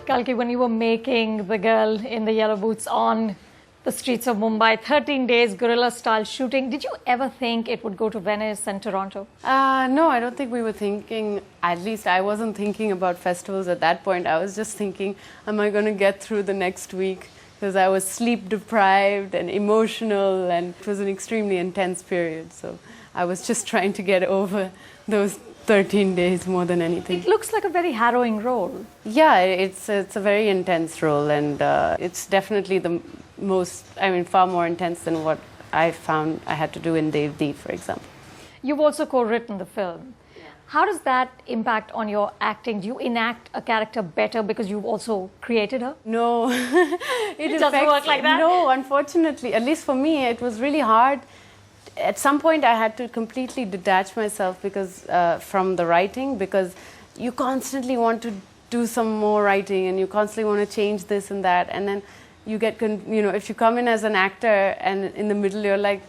Kalki, when you were making the girl in the yellow boots on the streets of Mumbai, 13 days guerrilla-style shooting, did you ever think it would go to Venice and Toronto? No, I don't think we were thinking, at least I wasn't thinking about festivals at that point. I was just thinking, am I going to get through the next week? Because I was sleep deprived and emotional, and it was an extremely intense period. So I was just trying to get over those 13 days more than anything. It looks like a very harrowing role. Yeah, it's a very intense role, and it's definitely the most, far more intense than what I found I had to do in NDTV, for example. You've also co-written the film. How does that impact on your acting? Do you enact a character better because you've also created her? No. It doesn't work like that? No, unfortunately. At least for me, it was really hard. At some point, I had to completely detach myself from the writing, because you constantly want to do some more writing and you constantly want to change this and that. And then you get, if you come in as an actor and in the middle you're like,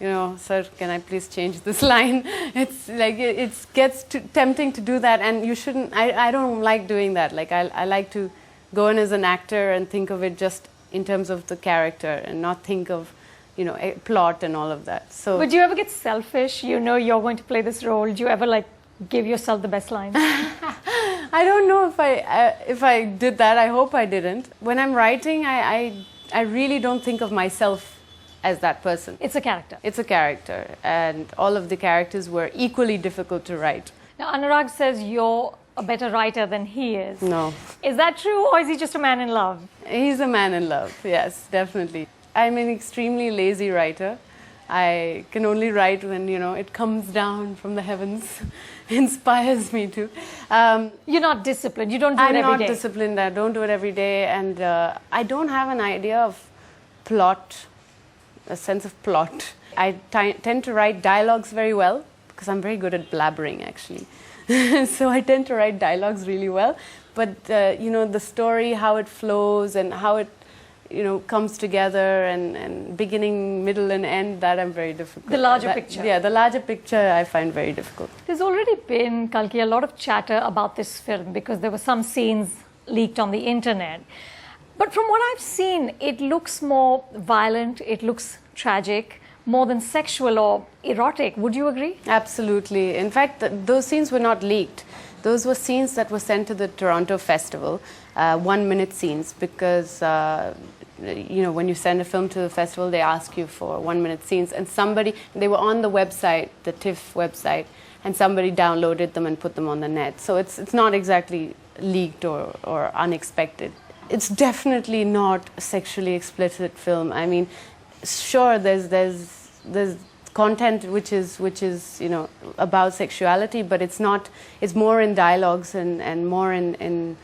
sir, can I please change this line? It's like, it gets too tempting to do that, and you shouldn't, I don't like doing that. Like, I like to go in as an actor and think of it just in terms of the character and not think of, a plot and all of that. So, but do you ever get selfish? You're going to play this role. Do you ever give yourself the best lines? I don't know if I did that. I hope I didn't. When I'm writing, I really don't think of myself as that person. It's a character. It's a character, and all of the characters were equally difficult to write. Now, Anurag says you're a better writer than he is. No. Is that true, or is he just a man in love? He's a man in love, yes, definitely. I'm an extremely lazy writer. I can only write when, it comes down from the heavens, inspires me to. You're not disciplined, you don't do it every day. I'm not disciplined, I don't do it every day, and I don't have an idea of plot, a sense of plot. I tend to write dialogues very well, because I'm very good at blabbering, actually. So I tend to write dialogues really well, but the story, how it flows and how it comes together, and beginning, middle and end, that I'm very difficult. The larger picture. Yeah, the larger picture I find very difficult. There's already been, Kalki, a lot of chatter about this film because there were some scenes leaked on the internet. But from what I've seen, it looks more violent, it looks tragic, more than sexual or erotic. Would you agree? Absolutely. In fact, those scenes were not leaked. Those were scenes that were sent to the Toronto Festival, 1-minute scenes, because when you send a film to the festival, they ask you for 1-minute scenes, and they were on the website, the TIFF website, and somebody downloaded them and put them on the net. So it's not exactly leaked or unexpected. It's definitely not a sexually explicit film. I mean, sure, there's content which is about sexuality, but it's not. It's more in dialogues and more in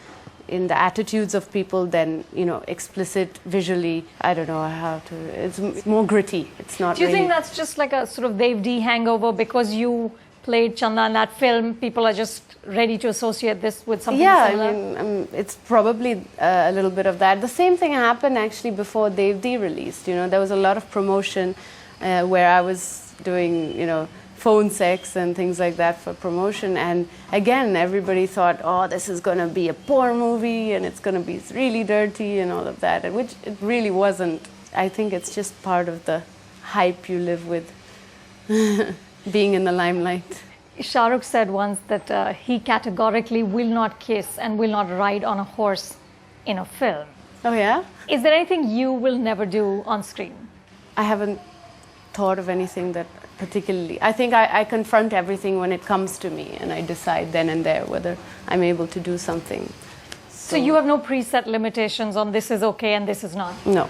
the attitudes of people than explicit visually. I don't know how to. It's more gritty. It's not. Do you really think that's just like a sort of NDTV hangover because you played Chanda in that film? People are just ready to associate this with something similar? Yeah, it's probably a little bit of that. The same thing happened actually before NDTV released. There was a lot of promotion where I was doing, phone sex and things like that for promotion. And again, everybody thought, oh, this is going to be a porn movie and it's going to be really dirty and all of that, which it really wasn't. I think it's just part of the hype you live with, being in the limelight. Shah Rukh said once that he categorically will not kiss and will not ride on a horse in a film. Oh, yeah? Is there anything you will never do on screen? I haven't thought of anything that particularly. I think I confront everything when it comes to me, and I decide then and there whether I'm able to do something. So you have no preset limitations on this is okay and this is not? No.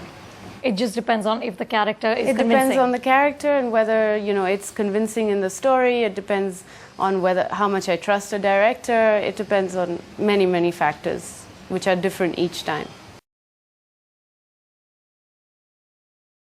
It just depends on if the character is convincing. It depends on the character and whether it's convincing in the story. It depends on how much I trust a director. It depends on many, many factors which are different each time.